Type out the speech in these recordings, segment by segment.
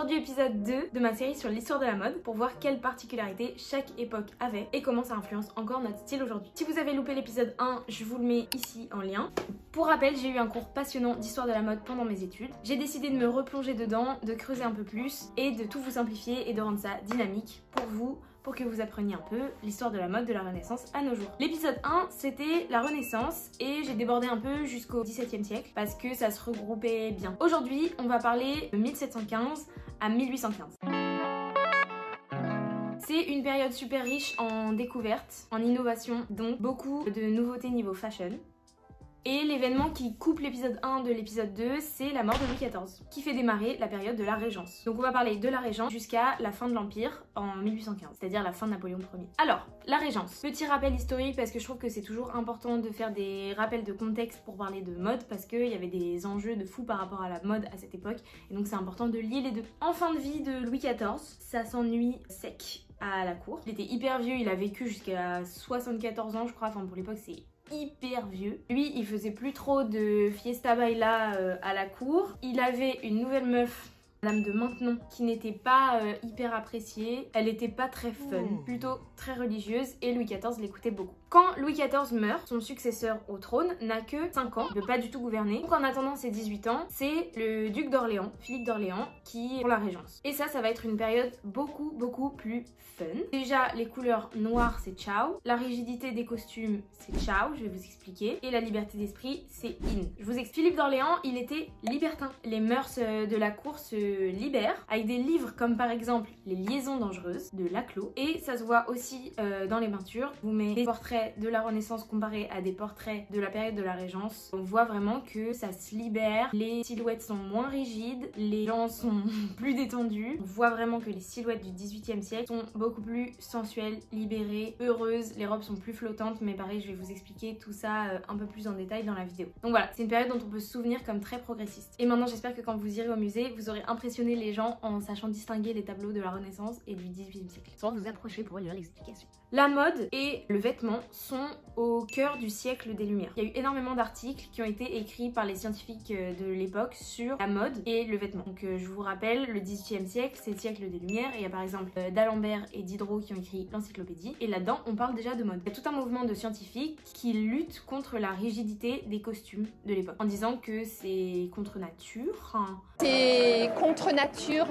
Aujourd'hui épisode 2 de ma série sur l'histoire de la mode pour voir quelles particularités chaque époque avait et comment ça influence encore notre style aujourd'hui. Si vous avez loupé l'épisode 1, je vous le mets ici en lien. Pour rappel, j'ai eu un cours passionnant d'histoire de la mode pendant mes études. J'ai décidé de me replonger dedans, de creuser un peu plus et de tout vous simplifier et de rendre ça dynamique pour vous, pour que vous appreniez un peu l'histoire de la mode de la Renaissance à nos jours. L'épisode 1, c'était la Renaissance et j'ai débordé un peu jusqu'au XVIIe siècle parce que ça se regroupait bien. Aujourd'hui, on va parler de 1715 à 1815. C'est une période super riche en découvertes, en innovations, donc beaucoup de nouveautés niveau fashion. Et l'événement qui coupe l'épisode 1 de l'épisode 2, c'est la mort de Louis XIV, qui fait démarrer la période de la Régence. Donc on va parler de la Régence jusqu'à la fin de l'Empire en 1815, c'est-à-dire la fin de Napoléon Ier. Alors, la Régence. Petit rappel historique parce que je trouve que c'est toujours important de faire des rappels de contexte pour parler de mode parce qu'il y avait des enjeux de fou par rapport à la mode à cette époque et donc c'est important de lier les deux. En fin de vie de Louis XIV, ça s'ennuie sec à la cour. Il était hyper vieux, il a vécu jusqu'à 74 ans je crois, enfin pour l'époque c'est hyper vieux. Lui, il faisait plus trop de fiesta baila à la cour. Il avait une nouvelle meuf, Madame de Maintenon, qui n'était pas hyper appréciée. Elle était pas très fun, plutôt très religieuse et Louis XIV l'écoutait beaucoup. Quand Louis XIV meurt, son successeur au trône n'a que 5 ans, il ne peut pas du tout gouverner. Donc en attendant ses 18 ans, c'est le duc d'Orléans, Philippe d'Orléans, qui est pour la Régence. Et ça va être une période beaucoup plus fun. Déjà, les couleurs noires, c'est ciao. La rigidité des costumes, c'est ciao, je vais vous expliquer. Et la liberté d'esprit, c'est in. Je vous explique. Philippe d'Orléans, il était libertin. Les mœurs de la cour se libèrent avec des livres comme par exemple Les liaisons dangereuses de Laclos. Et ça se voit aussi dans les peintures. Je vous mets des portraits de la Renaissance comparés à des portraits de la période de la Régence. On voit vraiment que ça se libère, les silhouettes sont moins rigides, les gens sont plus détendus. On voit vraiment que les silhouettes du 18e siècle sont beaucoup plus sensuelles, libérées, heureuses, les robes sont plus flottantes, mais pareil je vais vous expliquer tout ça un peu plus en détail dans la vidéo. Donc voilà, c'est une période dont on peut se souvenir comme très progressiste. Et maintenant j'espère que quand vous irez au musée, vous aurez impressionné les gens en sachant distinguer les tableaux de la Renaissance et du 18e siècle. Sans vous approcher pour lire l'explication. La mode et le vêtement sont au cœur du siècle des Lumières. Il y a eu énormément d'articles qui ont été écrits par les scientifiques de l'époque sur la mode et le vêtement. Donc je vous rappelle, le 18e siècle, c'est le siècle des Lumières et il y a par exemple d'Alembert et Diderot qui ont écrit l'encyclopédie et là-dedans on parle déjà de mode. Il y a tout un mouvement de scientifiques qui luttent contre la rigidité des costumes de l'époque en disant que c'est contre nature. C'est contre nature.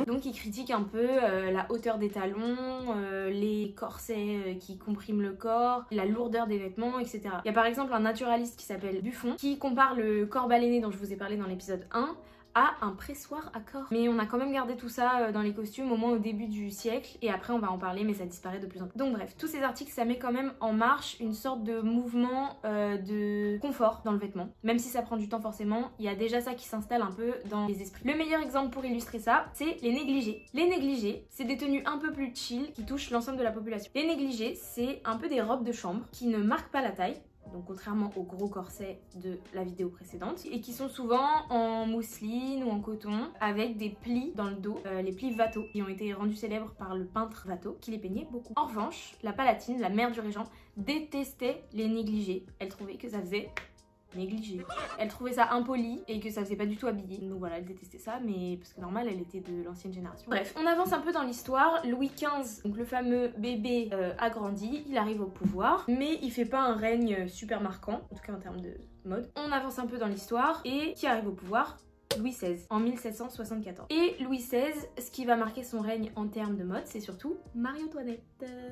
Donc ils critiquent un peu la hauteur des talons, les corsets qui compriment le corps, la lourdeur des vêtements, etc. Il y a par exemple un naturaliste qui s'appelle Buffon qui compare le corps baleiné dont je vous ai parlé dans l'épisode 1 à un pressoir à corps. Mais on a quand même gardé tout ça dans les costumes au moins au début du siècle et après on va en parler mais ça disparaît de plus en plus. Donc bref, tous ces articles ça met quand même en marche une sorte de mouvement de confort dans le vêtement. Même si ça prend du temps forcément, il y a déjà ça qui s'installe un peu dans les esprits. Le meilleur exemple pour illustrer ça, c'est les négligés. Les négligés, c'est des tenues un peu plus chill qui touchent l'ensemble de la population. Les négligés, c'est un peu des robes de chambre qui ne marquent pas la taille, donc contrairement aux gros corsets de la vidéo précédente, et qui sont souvent en mousseline ou en coton avec des plis dans le dos, les plis Watteau, qui ont été rendus célèbres par le peintre Watteau, qui les peignait beaucoup. En revanche, la Palatine, la mère du régent, détestait les négligés. Elle trouvait que ça faisait négligé. Elle trouvait ça impoli et que ça faisait pas du tout habillé. Donc voilà, elle détestait ça, mais parce que normal, elle était de l'ancienne génération. Bref, on avance un peu dans l'histoire. Louis XV, donc le fameux bébé, a grandi, il arrive au pouvoir, mais il fait pas un règne super marquant, en tout cas en termes de mode. On avance un peu dans l'histoire et qui arrive au pouvoir? Louis XVI en 1774. Et Louis XVI, ce qui va marquer son règne en termes de mode, c'est surtout Marie-Antoinette.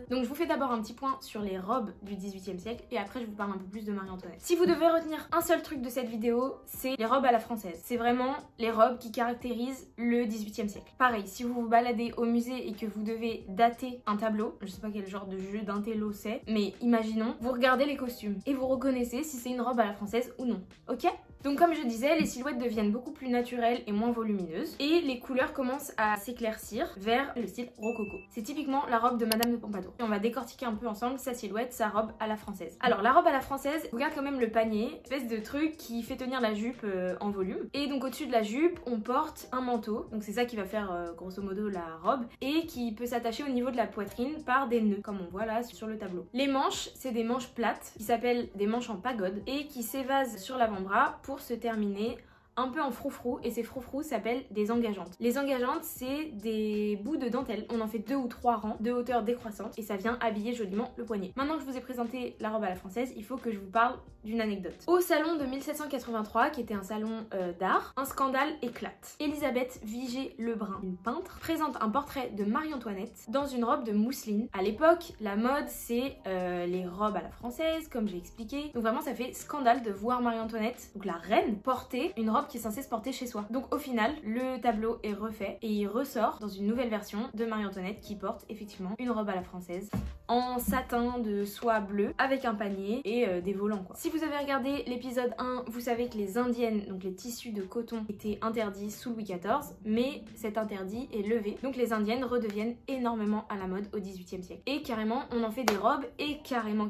Donc je vous fais d'abord un petit point sur les robes du 18e siècle et après je vous parle un peu plus de Marie-Antoinette. Si vous devez retenir un seul truc de cette vidéo, c'est les robes à la française. C'est vraiment les robes qui caractérisent le 18e siècle. Pareil, si vous vous baladez au musée et que vous devez dater un tableau, je sais pas quel genre de jeu d'intello c'est, mais imaginons, vous regardez les costumes et vous reconnaissez si c'est une robe à la française ou non, ok? Donc comme je disais, les silhouettes deviennent beaucoup plus naturelles et moins volumineuses et les couleurs commencent à s'éclaircir vers le style rococo. C'est typiquement la robe de Madame de Pompadour. Et on va décortiquer un peu ensemble sa silhouette, sa robe à la française. Alors la robe à la française, regarde quand même le panier, espèce de truc qui fait tenir la jupe en volume. Et donc au-dessus de la jupe, on porte un manteau, donc c'est ça qui va faire grosso modo la robe, et qui peut s'attacher au niveau de la poitrine par des nœuds, comme on voit là sur le tableau. Les manches, c'est des manches plates qui s'appellent des manches en pagode et qui s'évasent sur l'avant-bras pour se terminer un peu en froufrou et ces froufrous s'appellent des engageantes. Les engageantes, c'est des bouts de dentelle. On en fait 2 ou 3 rangs de hauteur décroissante et ça vient habiller joliment le poignet. Maintenant que je vous ai présenté la robe à la française, il faut que je vous parle d'une anecdote. Au salon de 1783, qui était un salon d'art, un scandale éclate. Elisabeth Vigée-Lebrun, une peintre, présente un portrait de Marie-Antoinette dans une robe de mousseline. À l'époque, la mode, c'est les robes à la française, comme j'ai expliqué. Donc vraiment, ça fait scandale de voir Marie-Antoinette, donc la reine, porter une robe qui est censée se porter chez soi. Donc au final, le tableau est refait et il ressort dans une nouvelle version de Marie-Antoinette qui porte effectivement une robe à la française en satin de soie bleue avec un panier et des volants quoi. Si vous avez regardé l'épisode 1, vous savez que les indiennes, donc les tissus de coton, étaient interdits sous Louis XIV, mais cet interdit est levé. Donc les indiennes redeviennent énormément à la mode au XVIIIe siècle. Et carrément, on en fait des robes et carrément,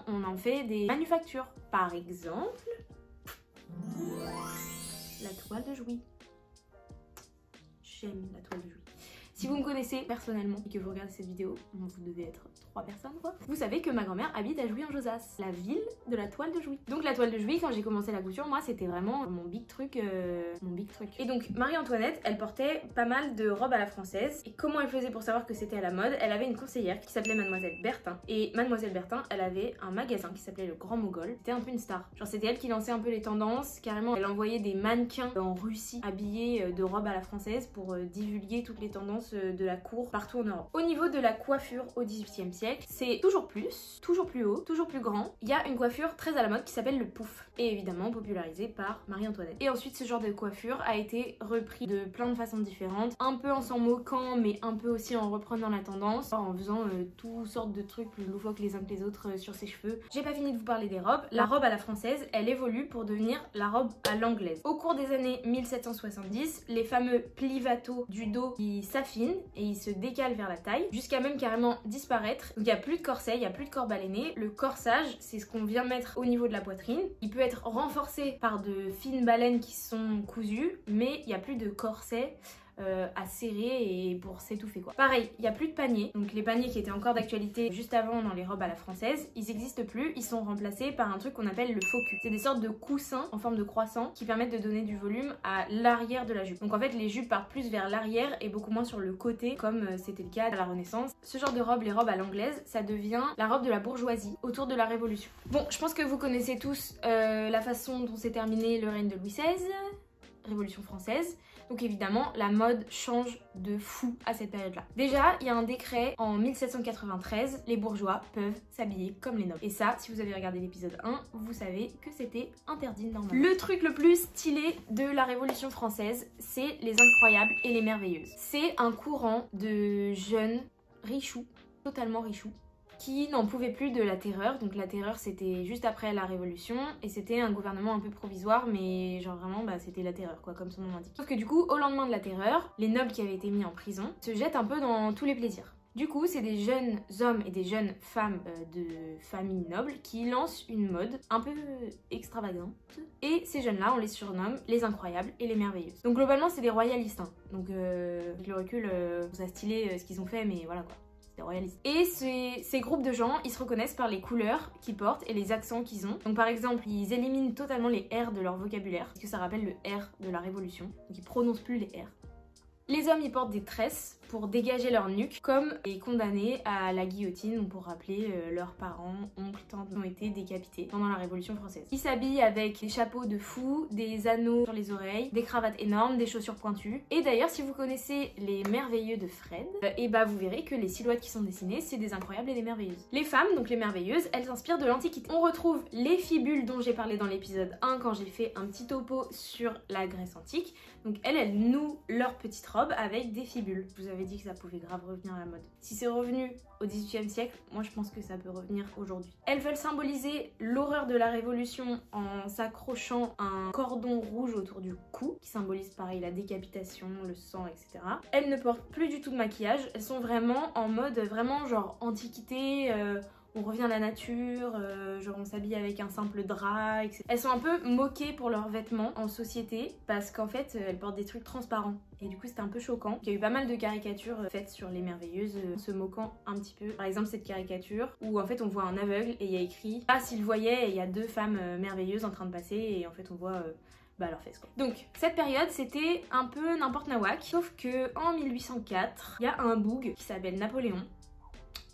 on en fait des manufactures. Par exemple, la toile de Jouy. J'aime la toile de Jouy. Si vous me connaissez personnellement et que vous regardez cette vidéo, vous devez être 3 personnes quoi. Vous savez que ma grand-mère habite à Jouy-en-Josas, la ville de la toile de Jouy. Donc la toile de Jouy, quand j'ai commencé la couture, moi c'était vraiment mon big truc. Et donc Marie-Antoinette, elle portait pas mal de robes à la française. Et comment elle faisait pour savoir que c'était à la mode? Elle avait une conseillère qui s'appelait Mademoiselle Bertin. Et Mademoiselle Bertin, elle avait un magasin qui s'appelait le Grand Mogol. C'était un peu une star. Genre c'était elle qui lançait un peu les tendances. Carrément, elle envoyait des mannequins en Russie habillés de robes à la française pour divulguer toutes les tendances de la cour partout en Europe. Au niveau de la coiffure au XVIIIe siècle, c'est toujours plus haut, toujours plus grand. Il y a une coiffure très à la mode qui s'appelle le pouf et évidemment popularisée par Marie-Antoinette. Et ensuite ce genre de coiffure a été repris de plein de façons différentes, un peu en s'en moquant mais un peu aussi en reprenant la tendance, en faisant toutes sortes de trucs plus loufoques les uns que les autres sur ses cheveux. J'ai pas fini de vous parler des robes. La robe à la française, elle évolue pour devenir la robe à l'anglaise. Au cours des années 1770, les fameux plivatos du dos qui s'affinent et il se décale vers la taille jusqu'à même carrément disparaître. Donc il n'y a plus de corset, il n'y a plus de corps baleiné. Le corsage, c'est ce qu'on vient mettre au niveau de la poitrine. Il peut être renforcé par de fines baleines qui sont cousues, mais il n'y a plus de corset à serrer et pour s'étouffer quoi. Pareil, il n'y a plus de paniers, donc les paniers qui étaient encore d'actualité juste avant dans les robes à la française, ils n'existent plus, ils sont remplacés par un truc qu'on appelle le faux cul. C'est des sortes de coussins en forme de croissant qui permettent de donner du volume à l'arrière de la jupe. Donc en fait les jupes partent plus vers l'arrière et beaucoup moins sur le côté comme c'était le cas à la Renaissance. Ce genre de robe, les robes à l'anglaise, ça devient la robe de la bourgeoisie autour de la Révolution. Bon, je pense que vous connaissez tous la façon dont s'est terminé le règne de Louis XVI, Révolution française. Donc évidemment, la mode change de fou à cette période-là. Déjà, il y a un décret en 1793, les bourgeois peuvent s'habiller comme les nobles. Et ça, si vous avez regardé l'épisode 1, vous savez que c'était interdit normalement. Le truc le plus stylé de la Révolution française, c'est les incroyables et les merveilleuses. C'est un courant de jeunes richoux, totalement richoux, qui n'en pouvait plus de la terreur. Donc la terreur c'était juste après la Révolution et c'était un gouvernement un peu provisoire mais genre vraiment c'était la terreur quoi comme son nom l'indique. Sauf que du coup au lendemain de la terreur, les nobles qui avaient été mis en prison se jettent un peu dans tous les plaisirs. Du coup, c'est des jeunes hommes et des jeunes femmes de familles nobles qui lancent une mode un peu extravagante. Et ces jeunes-là, on les surnomme les incroyables et les merveilleuses. Donc globalement, c'est des royalistes. Hein. Donc avec le recul, ça stylé ce qu'ils ont fait, mais voilà quoi. Royalistes. Et ces groupes de gens, ils se reconnaissent par les couleurs qu'ils portent et les accents qu'ils ont. Donc par exemple, ils éliminent totalement les R de leur vocabulaire, parce que ça rappelle le R de la Révolution. Donc ils prononcent plus les R. Les hommes, ils portent des tresses pour dégager leur nuque, comme les condamnés à la guillotine, donc pour rappeler leurs parents, oncles, tantes ont été décapités pendant la Révolution française. Ils s'habillent avec des chapeaux de fou, des anneaux sur les oreilles, des cravates énormes, des chaussures pointues. Et d'ailleurs, si vous connaissez les merveilleux de Fred, et vous verrez que les silhouettes qui sont dessinées, c'est des incroyables et des merveilleuses. Les femmes, donc les merveilleuses, elles s'inspirent de l'Antiquité. On retrouve les fibules dont j'ai parlé dans l'épisode 1 quand j'ai fait un petit topo sur la Grèce antique. Donc elles nouent leurs petites robes avec des fibules. Je vous avais dit que ça pouvait grave revenir à la mode. Si c'est revenu au XVIIIe siècle, moi je pense que ça peut revenir aujourd'hui. Elles veulent symboliser l'horreur de la Révolution en s'accrochant un cordon rouge autour du cou, qui symbolise pareil la décapitation, le sang, etc. Elles ne portent plus du tout de maquillage, elles sont vraiment en mode vraiment genre antiquité, on revient à la nature, genre on s'habille avec un simple drap, etc. Elles sont un peu moquées pour leurs vêtements en société parce qu'en fait elles portent des trucs transparents. Et du coup c'était un peu choquant. Il y a eu pas mal de caricatures faites sur les merveilleuses se moquant un petit peu. Par exemple cette caricature où en fait on voit un aveugle et il y a écrit « Ah s'il voyait, il y a deux femmes merveilleuses en train de passer » et en fait on voit leurs fesses quoi. Donc cette période c'était un peu n'importe nawak, sauf que en 1804, il y a un boug qui s'appelle Napoléon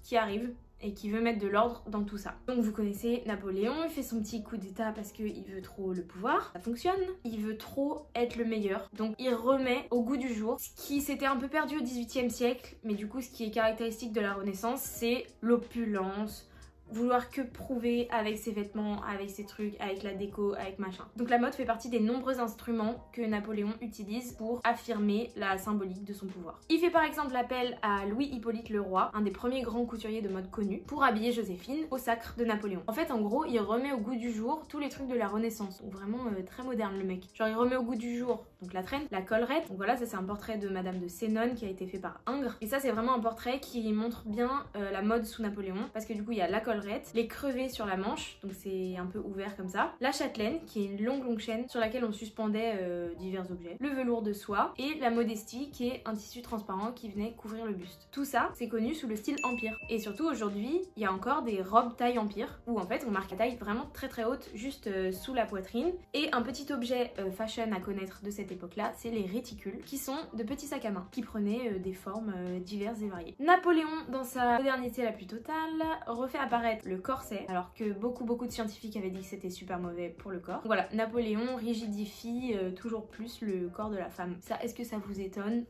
qui arrive et qui veut mettre de l'ordre dans tout ça. Donc vous connaissez Napoléon, il fait son petit coup d'état parce qu'il veut trop le pouvoir, ça fonctionne, il veut trop être le meilleur, donc il remet au goût du jour ce qui s'était un peu perdu au XVIIIe siècle, mais du coup ce qui est caractéristique de la Renaissance, c'est l'opulence, vouloir que prouver avec ses vêtements, avec ses trucs, avec la déco, avec machin. Donc la mode fait partie des nombreux instruments que Napoléon utilise pour affirmer la symbolique de son pouvoir. Il fait par exemple appel à Louis-Hippolyte Leroy, un des premiers grands couturiers de mode connus, pour habiller Joséphine au sacre de Napoléon. En fait en gros il remet au goût du jour tous les trucs de la Renaissance, donc vraiment très moderne le mec. Genre il remet au goût du jour donc la traîne, la collerette, donc voilà ça c'est un portrait de Madame de Sénone qui a été fait par Ingres, et ça c'est vraiment un portrait qui montre bien la mode sous Napoléon, parce que du coup il y a la collerette, les crevés sur la manche, donc c'est un peu ouvert comme ça, la châtelaine qui est une longue chaîne sur laquelle on suspendait divers objets, le velours de soie et la modestie qui est un tissu transparent qui venait couvrir le buste. Tout ça c'est connu sous le style empire, et surtout aujourd'hui il y a encore des robes taille empire où en fait on marque la taille vraiment très haute juste sous la poitrine. Et un petit objet fashion à connaître de cette époque là, c'est les réticules qui sont de petits sacs à main qui prenaient des formes diverses et variées. Napoléon dans sa modernité la plus totale refait apparaître le corset, alors que beaucoup de scientifiques avaient dit que c'était super mauvais pour le corps. Donc voilà, Napoléon rigidifie toujours plus le corps de la femme. Ça, est-ce que ça vous étonne ?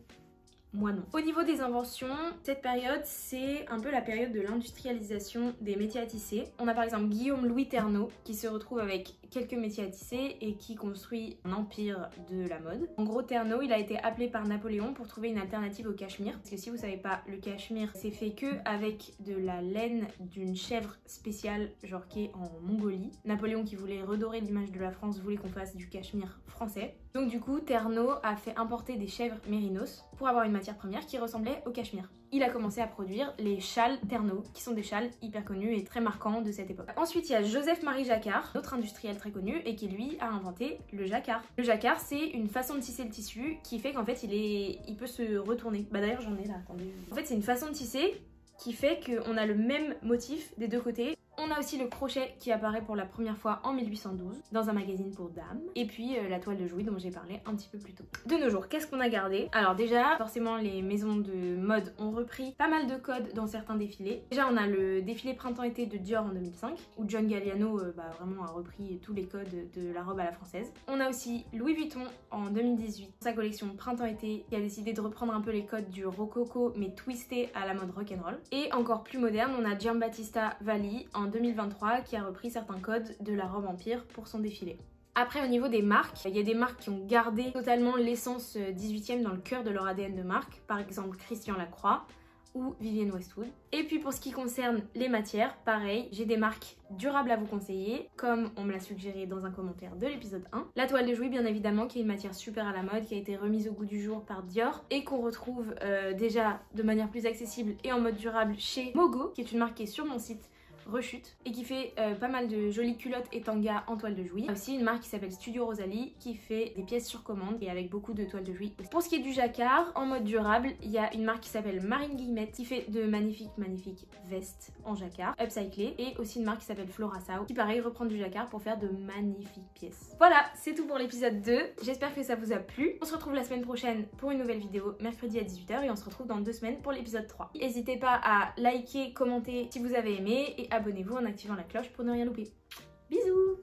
Moi non. Au niveau des inventions, cette période c'est un peu la période de l'industrialisation des métiers à tisser. On a par exemple Guillaume Louis Ternaux qui se retrouve avec quelques métiers à tisser et qui construit un empire de la mode. En gros Ternaux il a été appelé par Napoléon pour trouver une alternative au cachemire, parce que si vous savez pas, le cachemire c'est fait que avec de la laine d'une chèvre spéciale genre qui est en Mongolie. Napoléon qui voulait redorer l'image de la France voulait qu'on fasse du cachemire français. Donc du coup Ternaux a fait importer des chèvres mérinos pour avoir une matière première qui ressemblait au cachemire. Il a commencé à produire les châles Ternaux, qui sont des châles hyper connus et très marquants de cette époque. Ensuite, il y a Joseph-Marie Jacquard, autre industriel très connu, et qui lui a inventé le jacquard. Le jacquard, c'est une façon de tisser le tissu qui fait qu'en fait, il peut se retourner. Bah d'ailleurs, j'en ai là, attendez. En fait, c'est une façon de tisser qui fait qu'on a le même motif des deux côtés. On a aussi le crochet qui apparaît pour la première fois en 1812 dans un magazine pour dames. Et puis la toile de Jouy dont j'ai parlé un petit peu plus tôt. De nos jours, qu'est-ce qu'on a gardé? Alors déjà, forcément les maisons de mode ont repris pas mal de codes dans certains défilés. Déjà on a le défilé printemps-été de Dior en 2005 où John Galliano vraiment a repris tous les codes de la robe à la française. On a aussi Louis Vuitton en 2018, sa collection printemps-été qui a décidé de reprendre un peu les codes du rococo mais twisté à la mode rock'n'roll. Et encore plus moderne, on a Giambattista Valli en 2023 qui a repris certains codes de la robe empire pour son défilé. Après au niveau des marques, il y a des marques qui ont gardé totalement l'essence 18e dans le cœur de leur ADN de marque, par exemple Christian Lacroix ou Vivienne Westwood. Et puis pour ce qui concerne les matières, pareil, j'ai des marques durables à vous conseiller, comme on me l'a suggéré dans un commentaire de l'épisode 1. La toile de Jouy bien évidemment, qui est une matière super à la mode, qui a été remise au goût du jour par Dior et qu'on retrouve déjà de manière plus accessible et en mode durable chez Mogo, qui est une marque qui est sur mon site Rechute et qui fait pas mal de jolies culottes et tangas en toile de Jouy. Il y a aussi une marque qui s'appelle Studio Rosalie qui fait des pièces sur commande et avec beaucoup de toiles de Jouy aussi. Pour ce qui est du jacquard en mode durable, il y a une marque qui s'appelle Marine Guillemette qui fait de magnifiques vestes en jacquard upcyclées, et aussi une marque qui s'appelle Flora Sao qui pareil reprend du jacquard pour faire de magnifiques pièces. Voilà, c'est tout pour l'épisode 2. J'espère que ça vous a plu. On se retrouve la semaine prochaine pour une nouvelle vidéo mercredi à 18 h et on se retrouve dans 2 semaines pour l'épisode 3. N'hésitez pas à liker, commenter si vous avez aimé et abonnez-vous en activant la cloche pour ne rien louper. Bisous!